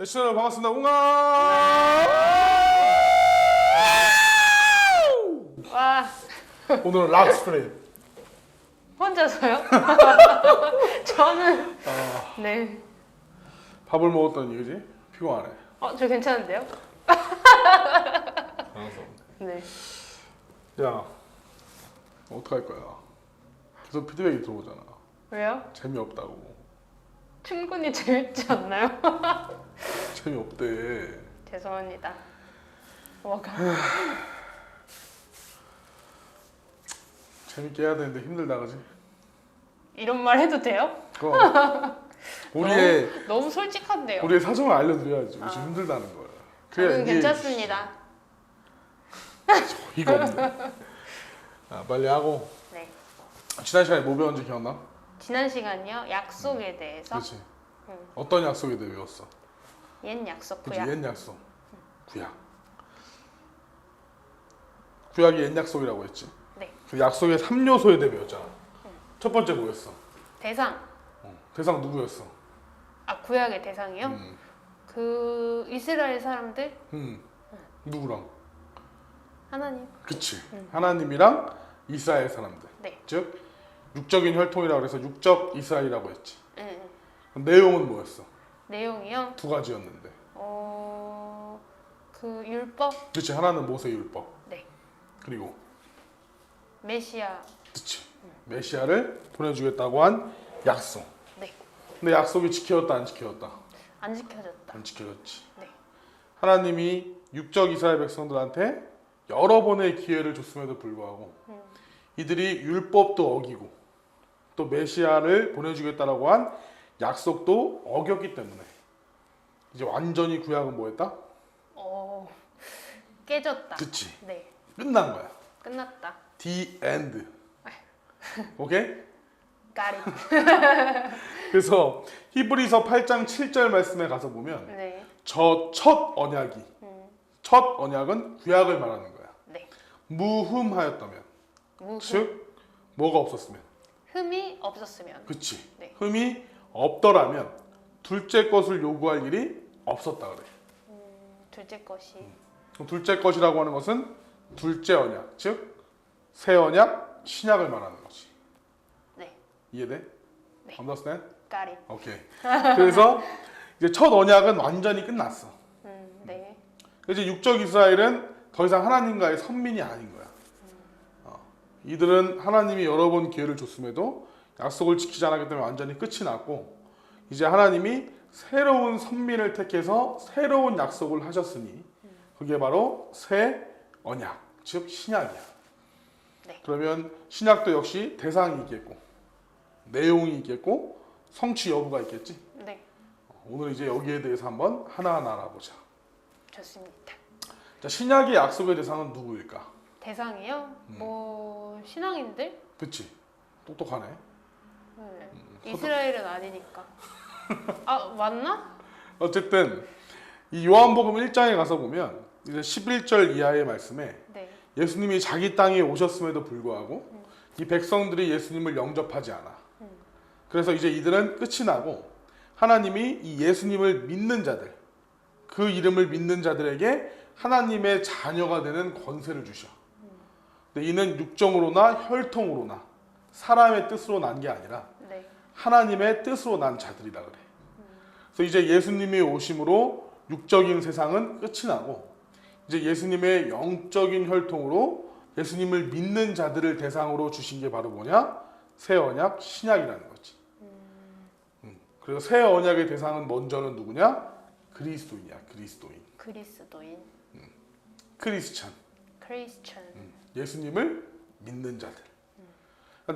네, 시청자 반갑습니다. 웅아! 와, 오늘은 락 스프레이. 혼자서요? 저는 네. 밥을 먹었더니 그지? 피곤하네. 저 괜찮은데요? 당황스럽네. 네. 야, 어떡할 거야? 계속 피드백이 들어오잖아. 왜요? 재미없다고. 충분히 재밌지 않나요? 재미없대. 죄송합니다. 와가. 재밌게 해야 되는데 힘들다 그지? 이런 말 해도 돼요? 그럼 너무 솔직한데요. 우리의 사정을 알려드려야지. 우리 지금 힘들다는 거야. 저는 괜찮습니다. 이거 없네. 빨리 하고. 네. 지난 시간에 뭐 배웠는지 기억나? 지난 시간이요. 약속에 대해서. 그렇지. 어떤 약속에 대해 배웠어? 옛 약속 그치, 구약. 옛 약속. 구약. 구약이 옛 약속이라고 했지. 네. 그 약속의 3요소에 대해 배웠잖아. 첫 번째 뭐였어? 대상. 대상 누구였어? 구약의 대상이요? 그 이스라엘 사람들 누구랑? 하나님. 그치. 하나님이랑 이스라엘 사람들. 네. 즉 육적인 혈통이라고 해서 육적 이스라엘이라고 했지. 응. 내용은 뭐였어? 내용이요. 두 가지였는데. 그 율법. 그치. 하나는 모세 율법. 네. 그리고 메시아. 그치. 메시아를 보내주겠다고 한 약속. 네. 근데 약속이 지켜졌다 안 지켜졌다? 안 지켜졌다. 안 지켜졌지. 네. 하나님이 육적 이스라엘 백성들한테 여러 번의 기회를 줬음에도 불구하고 이들이 율법도 어기고 또 메시아를 보내주겠다라고 한 약속도 어겼기 때문에 이제 완전히 구약은 뭐였다? 깨졌다. 그치. 네. 끝난 거야. 끝났다. The end. 오케이? Got it. 그래서 히브리서 8장 7절 말씀에 가서 보면 네. 저 첫 언약이 첫 언약은 구약을 말하는 거야. 네. 무흠하였다면 즉 뭐가 없었으면 흠이 없었으면. 그치. 네. 흠이 없더라면 둘째 것을 요구할 일이 없었다 그래. 둘째 것이. 그럼 둘째 것이라고 하는 것은 둘째 언약, 즉 새 언약, 신약을 말하는 거지. 네. 이해돼? 네. Understand? Got it. 오케이. 그래서 이제 첫 언약은 완전히 끝났어. 네. 이제 육적 이스라엘은 더 이상 하나님과의 선민이 아닌 거야. 이들은 하나님이 여러 번 기회를 줬음에도 약속을 지키지 않았기 때문에 완전히 끝이 났고 이제 하나님이 새로운 선민을 택해서 새로운 약속을 하셨으니 그게 바로 새 언약, 즉 신약이야. 네. 그러면 신약도 역시 대상이 있겠고 내용이 있겠고 성취 여부가 있겠지. 네. 오늘 이제 여기에 대해서 한번 하나하나 알아보자. 좋습니다. 자, 신약의 약속의 대상은 누구일까? 대상이요? 신앙인들? 그치? 똑똑하네. 네. 이스라엘은 아니니까. 맞나? 어쨌든 이 요한복음 1장에 가서 보면 이제 11절 이하의 말씀에 네. 예수님이 자기 땅에 오셨음에도 불구하고 이 백성들이 예수님을 영접하지 않아. 그래서 이제 이들은 끝이 나고 하나님이 이 예수님을 믿는 자들, 그 이름을 믿는 자들에게 하나님의 자녀가 되는 권세를 주셔. 근데 이는 육정으로나 혈통으로나 사람의 뜻으로 난 게 아니라 네. 하나님의 뜻으로 난 자들이다 그래. 그래서 이제 예수님이 오심으로 육적인 세상은 끝이 나고 이제 예수님의 영적인 혈통으로 예수님을 믿는 자들을 대상으로 주신 게 바로 뭐냐? 새 언약, 신약이라는 거지. 그래서 새 언약의 대상은 먼저는 누구냐? 그리스도인이야. 그리스도인. 그리스도인. 크리스찬. 크리스천. 예수님을 믿는 자들.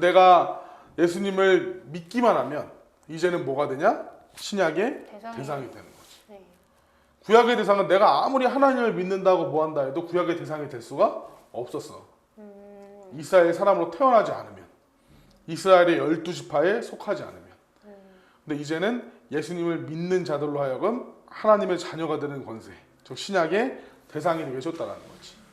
내가 예수님을 믿기만 하면 이제는 뭐가 되냐? 신약의 대상이 되는 거지. 네. 구약의 대상은 내가 아무리 하나님을 믿는다고 뭐한다 해도 구약의 대상이 될 수가 없었어. 이스라엘 사람으로 태어나지 않으면 이스라엘의 12지파에 속하지 않으면 근데 이제는 예수님을 믿는 자들로 하여금 하나님의 자녀가 되는 권세 즉 신약의 대상이 되게 해줬다는 거지.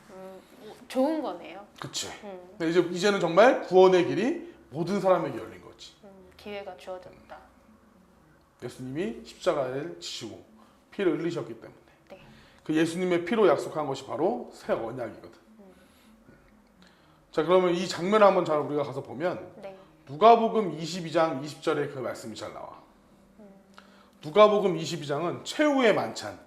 좋은 거네요. 그치. 근데 이제는 정말 구원의 길이 모든 사람에게 열린 거지. 기회가 주어졌다. 예수님이 십자가를 지시고 피를 흘리셨기 때문에. 네. 그 예수님의 피로 약속한 것이 바로 새 언약이거든. 자, 그러면 이 장면을 한번 잘 우리가 가서 보면 네. 누가복음 22장 20절에 그 말씀이 잘 나와. 누가복음 22장은 최후의 만찬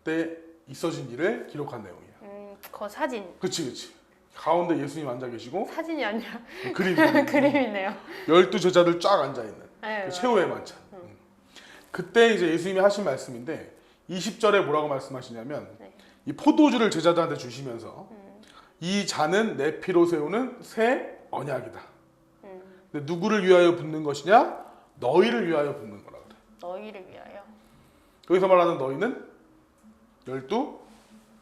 때 있어진 일을 기록한 내용이야. 그 사진. 그치. 가운데 예수님 앉아 계시고 사진이 아니라 그림 그림이네요. 12제자들 쫙 앉아 있는 네, 그 최후의 만찬. 그때 이제 예수님이 하신 말씀인데 20절에 뭐라고 말씀하시냐면 네. 이 포도주를 제자들한테 주시면서 이 잔은 내 피로 세우는 새 언약이다. 근데 누구를 위하여 붓는 것이냐? 너희를 위하여 붓는 거라 그래. 너희를 위하여. 여기서 말하는 너희는 12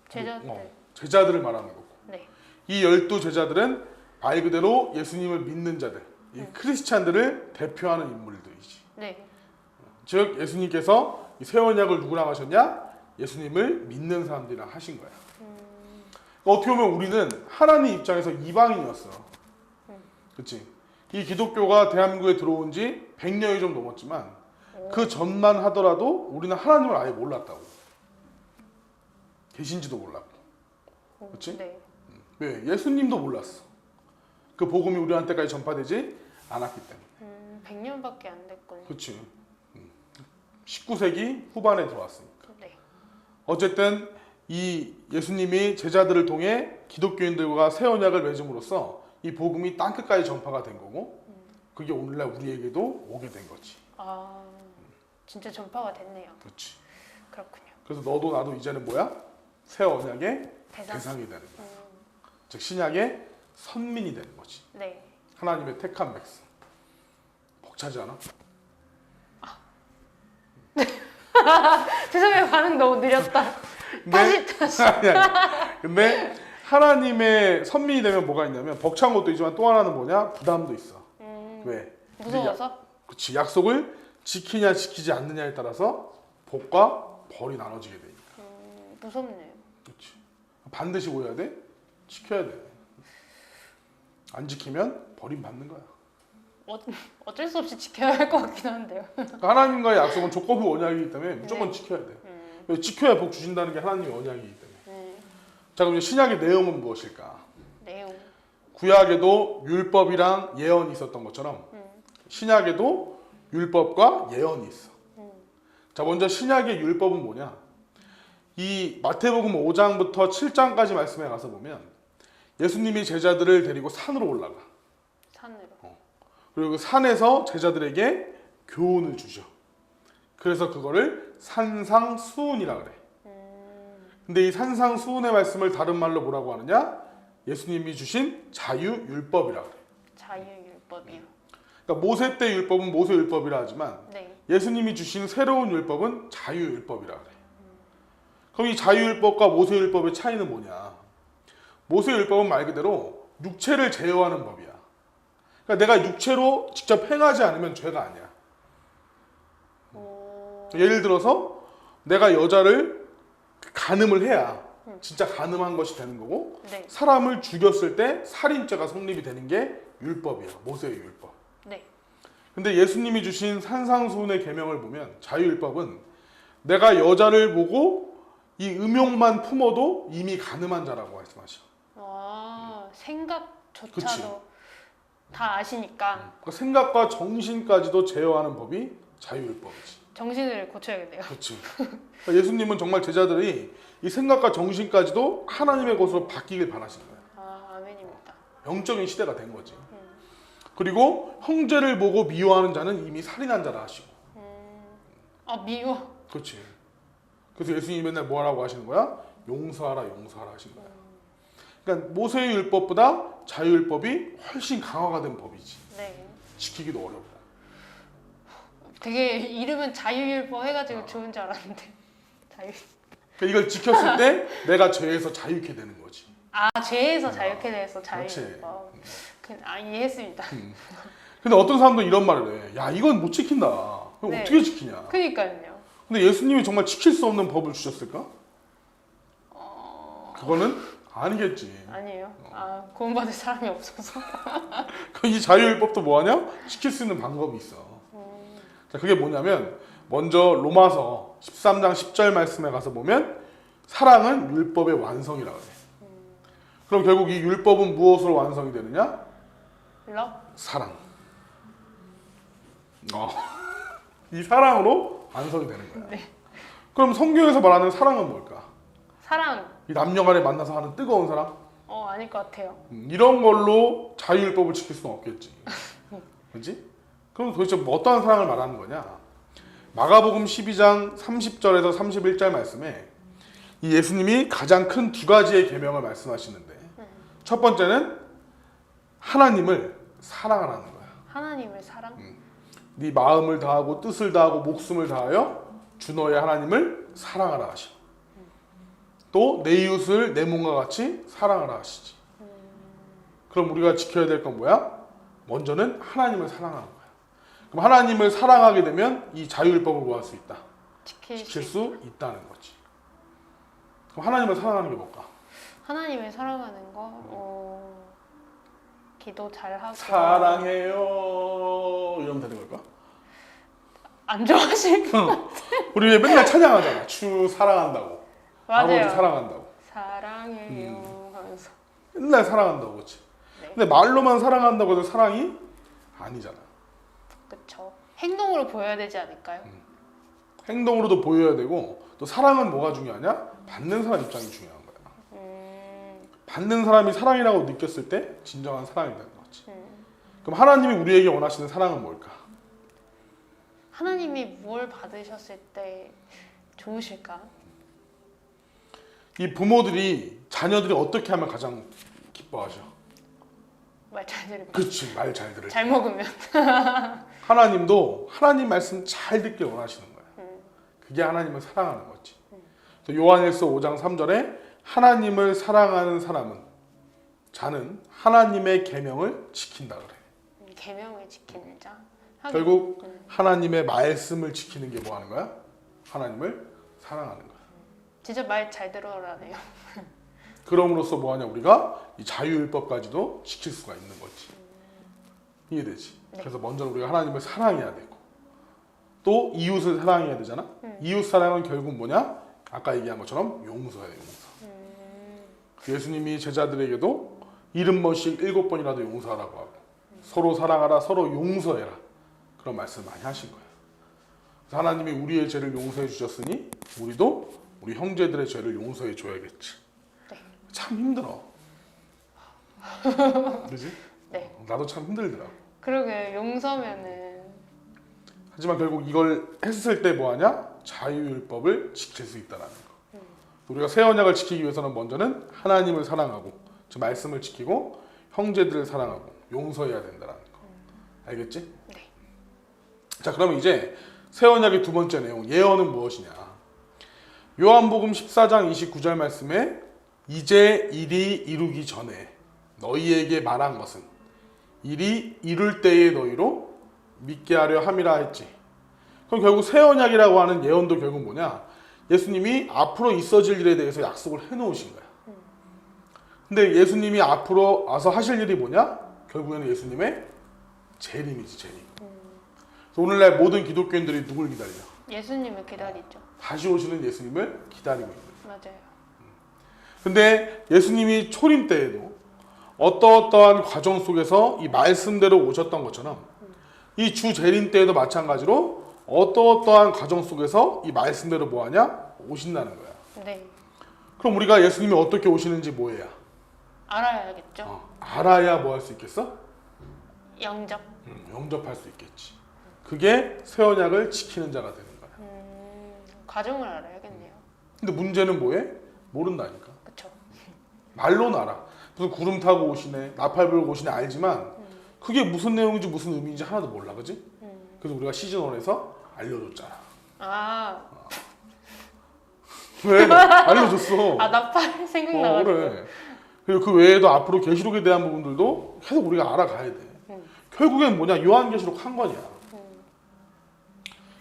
제자들. 제자들을 말하는 거고. 네. 이 12제자들은 말 그대로 예수님을 믿는 자들, 이 크리스찬들을 대표하는 인물들이지. 네. 즉 예수님께서 이 새 언약을 누구랑 하셨냐? 예수님을 믿는 사람들이랑 하신 거야. 그러니까 어떻게 보면 우리는 하나님 입장에서 이방인이었어. 그렇지? 이 기독교가 대한민국에 들어온 지 100년이 좀 넘었지만 그 전만 하더라도 우리는 하나님을 아예 몰랐다고. 계신지도 몰랐고. 그렇지? 네. 왜? 예수님도 몰랐어. 그 복음이 우리한테까지 전파되지 않았기 때문에. 100년밖에 안 됐군요. 그렇지. 19세기 후반에 들어왔으니까. 네. 어쨌든 이 예수님이 제자들을 통해 기독교인들과 새 언약을 맺음으로써 이 복음이 땅끝까지 전파가 된 거고 그게 오늘날 우리에게도 오게 된 거지. 아, 진짜 전파가 됐네요. 그렇지. 그렇군요. 그래서 너도 나도 이제는 뭐야? 새 언약의 대상이 되는 거야. 즉 신약의 선민이 되는 거지. 네. 하나님의 택한 백성. 벅차지 않아? 죄송해요. 반응 너무 느렸다. 다시. 아니. 근데 하나님의 선민이 되면 뭐가 있냐면 벅찬 것도 있지만 또 하나는 뭐냐? 부담도 있어. 왜? 무서워서? 그렇지. 약속을 지키냐 지키지 않느냐에 따라서 복과 벌이 나눠지게 되니까. 무섭네요. 그렇지. 반드시 뭐 해야 돼? 지켜야 돼. 안 지키면 버림받는 거야. 어쩔 수 없이 지켜야 할 것 같긴 한데요. 그러니까 하나님과의 약속은 조건부 언약이기 때문에 무조건 지켜야 돼. 왜? 지켜야 복 주신다는 게 하나님의 언약이기 때문에. 자, 그럼 이제 신약의 내용은 무엇일까? 내용. 구약에도 율법이랑 예언이 있었던 것처럼 신약에도 율법과 예언이 있어. 자, 먼저 신약의 율법은 뭐냐? 이 마태복음 5장부터 7장까지 말씀에 가서 보면 예수님이 제자들을 데리고 산으로 올라가. 산으로. 그리고 그 산에서 제자들에게 교훈을 주셔. 그래서 그거를 산상수훈이라 그래. 근데 이 산상수훈의 말씀을 다른 말로 뭐라고 하느냐? 예수님이 주신 자유율법이라 그래. 자유율법이요. 그러니까 모세 때 율법은 모세율법이라 하지만 네. 예수님이 주신 새로운 율법은 자유율법이라 그래. 그럼 이 자유율법과 모세율법의 차이는 뭐냐? 모세율법은 말 그대로 육체를 제어하는 법이야. 그러니까 내가 육체로 직접 행하지 않으면 죄가 아니야. 예를 들어서 내가 여자를 간음을 해야 진짜 간음한 것이 되는 거고 네. 사람을 죽였을 때 살인죄가 성립이 되는 게 율법이야. 모세의 율법. 네. 근데 예수님이 주신 산상수훈의 계명을 보면 자유율법은 내가 여자를 보고 이 음욕만 품어도 이미 간음한 자라고 말씀하셔. 생각조차도 그치. 다 아시니까 그러니까 생각과 정신까지도 제어하는 법이 자유율법이지. 정신을 고쳐야겠네요. 그렇지. 그러니까 예수님은 정말 제자들이 이 생각과 정신까지도 하나님의 것으로 바뀌길 바라신 거야. 아멘입니다. 영적인 시대가 된 거지. 그리고 형제를 보고 미워하는 자는 이미 살인한 자라 하시고. 미워. 그렇지. 그래서 예수님이 맨날 뭐라고 하시는 거야? 용서하라, 용서하라 하신 거야. 그러니까 모세의 율법보다 자유율법이 훨씬 강화가 된 법이지. 네. 지키기도 어렵고. 되게 이름은 자유율법 해가지고 좋은 줄 알았는데 자유. 그러니까 이걸 지켰을 때 내가 죄에서 자유케 되는 거지. 죄에서 자유케 돼서 그렇지. 자유율법. 이해했습니다. 근데 어떤 사람도 이런 말을 해. 야, 이건 못 지킨다. 그럼 네. 어떻게 지키냐? 그니까요. 근데 예수님이 정말 지킬 수 없는 법을 주셨을까? 그거는 아니겠지. 아니에요. 구원받을 사람이 없어서. 이 자유율법도 뭐하냐? 지킬 수 있는 방법이 있어. 자, 그게 뭐냐면 먼저 로마서 13장 10절 말씀에 가서 보면 사랑은 율법의 완성이라고 해. 그럼 결국 이 율법은 무엇으로 완성이 되느냐? 러브? 사랑. 이 사랑으로 완성이 되는 거야. 네. 그럼 성경에서 말하는 사랑은 뭘까? 사랑. 이 남녀간에 만나서 하는 뜨거운 사랑? 아닐 것 같아요. 이런 걸로 자유율법을 지킬 수는 없겠지. 그렇지? 그럼 도대체 뭐 어떠한 사랑을 말하는 거냐? 마가복음 12장 30절에서 31절 말씀에 이 예수님이 가장 큰 두 가지의 계명을 말씀하시는데 첫 번째는 하나님을 사랑하라는 거야. 하나님을 사랑? 네 마음을 다하고 뜻을 다하고 목숨을 다하여 주 너의 하나님을 사랑하라 하셔. 또 내 이웃을 내 몸과 같이 사랑하라 하시지. 그럼 우리가 지켜야 될 건 뭐야? 먼저는 하나님을 사랑하는 거야. 그럼 하나님을 사랑하게 되면 이 자유율법을 뭐 할 수 있다? 지킬 수 있다는 거지. 그럼 하나님을 사랑하는 게 뭘까? 하나님을 사랑하는 거? 기도 잘하고 사랑해요 이러면 되는 걸까? 안 좋아하실 거 우리 왜 맨날 찬양하잖아. 주 사랑한다고. 맞아요. 아버지 사랑한다고. 사랑해요 하면서 맨날 사랑한다고 그렇지. 네. 근데 말로만 사랑한다고 해서 사랑이 아니잖아. 그쵸. 행동으로 보여야 되지 않을까요? 행동으로도 보여야 되고 또 사랑은 뭐가 중요하냐? 받는 사람 입장이 중요한 거야. 받는 사람이 사랑이라고 느꼈을 때 진정한 사랑이 되는 거지. 그럼 하나님이 우리에게 원하시는 사랑은 뭘까? 하나님이 뭘 받으셨을 때 좋으실까? 이 부모들이 자녀들이 어떻게 하면 가장 기뻐하죠? 말 잘 들으면 그렇지, 말 잘 들을 때. 잘 먹으면 하나님도 하나님 말씀 잘 듣길 원하시는 거야. 그게 하나님을 사랑하는 거지. 그래서 요한일서 5장 3절에 하나님을 사랑하는 사람은 자는 하나님의 계명을 지킨다 그래. 계명을 지키는 자. 결국 하나님의 말씀을 지키는 게 뭐 하는 거야? 하나님을 사랑하는 거야. 진짜 말 잘 들어라네요. 그럼으로써 뭐 하냐? 우리가 이 자유율법까지도 지킬 수가 있는 거지. 이해되지? 네. 그래서 먼저 우리가 하나님을 사랑해야 되고 또 이웃을 사랑해야 되잖아. 이웃 사랑은 결국 뭐냐? 아까 얘기한 것처럼 용서예요. 용서. 예수님이 제자들에게도 70번씩 7번이라도 용서하라고 하고 서로 사랑하라, 서로 용서해라. 그런 말씀 많이 하신 거예요. 그래서 하나님이 우리의 죄를 용서해 주셨으니 우리도 우리 형제들의 죄를 용서해 줘야겠지. 네. 참 힘들어. 그지? 네. 나도 참 힘들더라고. 그러게 용서면은 하지만 결국 이걸 했을 때 뭐하냐? 자유율법을 지킬 수 있다는 거. 우리가 새 언약을 지키기 위해서는 먼저는 하나님을 사랑하고 그 말씀을 지키고 형제들을 사랑하고 용서해야 된다는 거. 알겠지? 네. 자, 그러면 이제 새 언약의 두 번째 내용 예언은 무엇이냐? 요한복음 14장 29절 말씀에 이제 일이 이루기 전에 너희에게 말한 것은 일이 이룰 때에 너희로 믿게 하려 함이라 했지. 그럼 결국 새 언약이라고 하는 예언도 결국 뭐냐? 예수님이 앞으로 있어질 일에 대해서 약속을 해놓으신 거야. 근데 예수님이 앞으로 와서 하실 일이 뭐냐? 결국에는 예수님의 재림이지, 재림. 그래서 오늘날 모든 기독교인들이 누굴 기다려? 예수님을 기다리죠. 다시 오시는 예수님을 기다리고 있는 거야. 맞아요. 근데 예수님이 초림 때에도 어떠한 과정 속에서 이 말씀대로 오셨던 것처럼 이 주 재림 때에도 마찬가지로 어떠한 과정 속에서 이 말씀대로 뭐하냐? 오신다는 거야. 네. 그럼 우리가 예수님이 어떻게 오시는지 뭐해야? 알아야겠죠. 알아야 뭐 할 수 있겠어? 영접. 영접할 수 있겠지. 그게 새 언약을 지키는 자가 되는 거야. 과정을 알아야겠네요. 근데 문제는 뭐해? 모른다니까. 그쵸. 말로는 알아. 무슨 구름 타고 오시네, 나팔 불고 오시네 알지만 그게 무슨 내용인지 무슨 의미인지 하나도 몰라, 그지? 그래서 우리가 시즌 1에서 알려줬잖아. 아, 왜? 알려줬어. 나팔 생각나가지고. 그래. 그리고 그 외에도 앞으로 계시록에 대한 부분들도 계속 우리가 알아가야 돼. 결국엔 뭐냐? 요한계시록 한 권이야.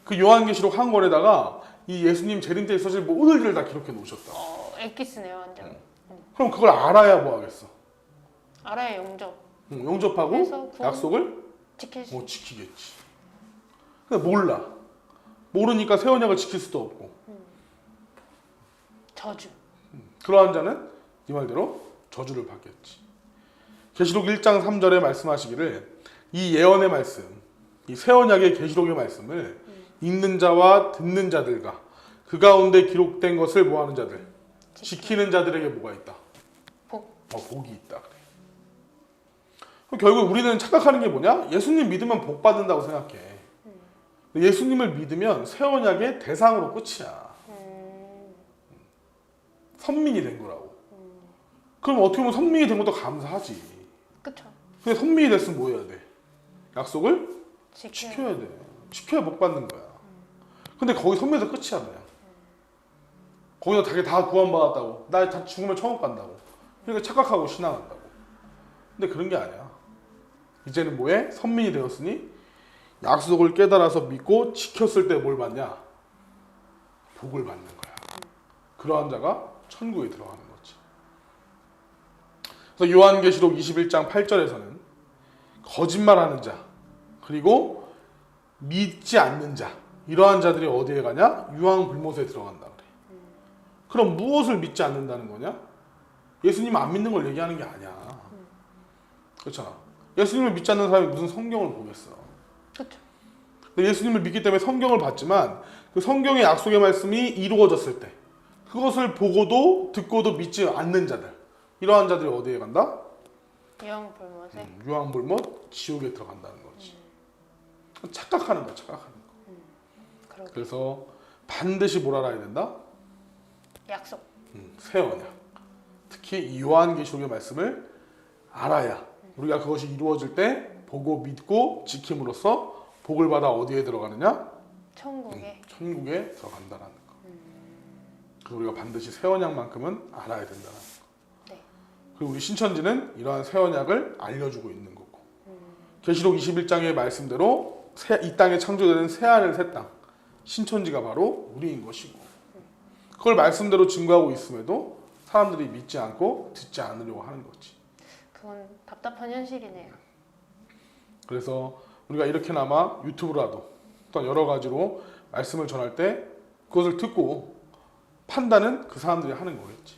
그 요한계시록 한 권에다가 이 예수님 재림 때 있어질 모든 일을 다 기록해 놓으셨다. 엑기스네요, 완전. 그럼 그걸 알아야 뭐 하겠어? 알아야 영접. 그래서 영접하고 구원 약속을 지킬 수. 지키겠지. 근데 몰라. 모르니까 새 언약을 지킬 수도 없고. 저주. 그러한 자는 네 말대로 저주를 받겠지. 계시록 1장 3절에 말씀하시기를 이 예언의 말씀, 이 새 언약의 계시록의 말씀을 읽는 자와 듣는 자들과 그 가운데 기록된 것을 뭐하는 자들, 지키는 자들에게 뭐가 있다? 복이 있다. 그래. 그럼 결국 우리는 착각하는 게 뭐냐? 예수님 믿으면 복 받는다고 생각해. 예수님을 믿으면 새 언약의 대상으로 끝이야. 선민이 된 거라고. 그럼 어떻게 보면 선민이 된 것도 감사하지. 그쵸. 근데 선민이 됐으면 뭐 해야 돼? 약속을 지켜야 지켜야 돼. 지켜야 복 받는 거야. 근데 거기 선민에서 끝이야 그냥. 거기서 자기 다 구원받았다고. 나 다 죽으면 천국 간다고. 그러니까 착각하고 신앙한다고. 근데 그런 게 아니야. 이제는 뭐해? 선민이 되었으니 약속을 깨달아서 믿고 지켰을 때 뭘 받냐? 복을 받는 거야. 그러한 자가 천국에 들어가는 거지. 그래서 요한계시록 21장 8절에서는 거짓말하는 자 그리고 믿지 않는 자 이러한 자들이 어디에 가냐? 유황불못에 들어간다 그래. 그럼 무엇을 믿지 않는다는 거냐? 예수님 안 믿는 걸 얘기하는 게 아니야. 그렇잖아. 예수님을 믿지 않는 사람이 무슨 성경을 보겠어. 그쵸. 근데 예수님을 믿기 때문에 성경을 봤지만 그 성경의 약속의 말씀이 이루어졌을 때 그것을 보고도 듣고도 믿지 않는 자들 이러한 자들이 어디에 간다? 유황불못에. 유황불못 지옥에 들어간다는 거지. 착각하는 거야. 착각하는 거. 그러게. 그래서 반드시 뭘 알아야 된다? 약속. 새 언약. 특히 이 요한계시록의 말씀을 알아야 우리가 그것이 이루어질 때 보고 믿고 지킴으로써 복을 받아 어디에 들어가느냐? 천국에. 천국에 들어간다라는 거. 그래서 우리가 반드시 새 언약만큼은 알아야 된다는 거. 네. 그리고 우리 신천지는 이러한 새 언약을 알려주고 있는 거고. 계시록 21장의 말씀대로 이 땅에 창조되는 새하늘 새 땅. 신천지가 바로 우리인 것이고. 그걸 말씀대로 증거하고 있음에도 사람들이 믿지 않고 듣지 않으려고 하는 거지. 그건 답답한 현실이네요. 그래서 우리가 이렇게나마 유튜브라도 또 여러 가지로 말씀을 전할 때 그것을 듣고 판단은 그 사람들이 하는 거겠지.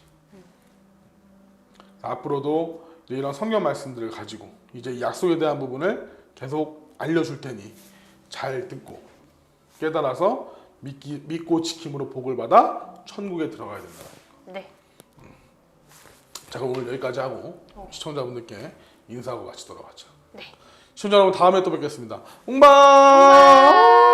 앞으로도 이제 이런 성경 말씀들을 가지고 이제 이 약속에 대한 부분을 계속 알려줄 테니 잘 듣고 깨달아서 믿고 지킴으로 복을 받아 천국에 들어가야 된다. 네. 자, 그럼 오늘 여기까지 하고 시청자분들께 인사하고 같이 돌아가죠. 네. 시청자 여러분 다음에 또 뵙겠습니다. 웅방!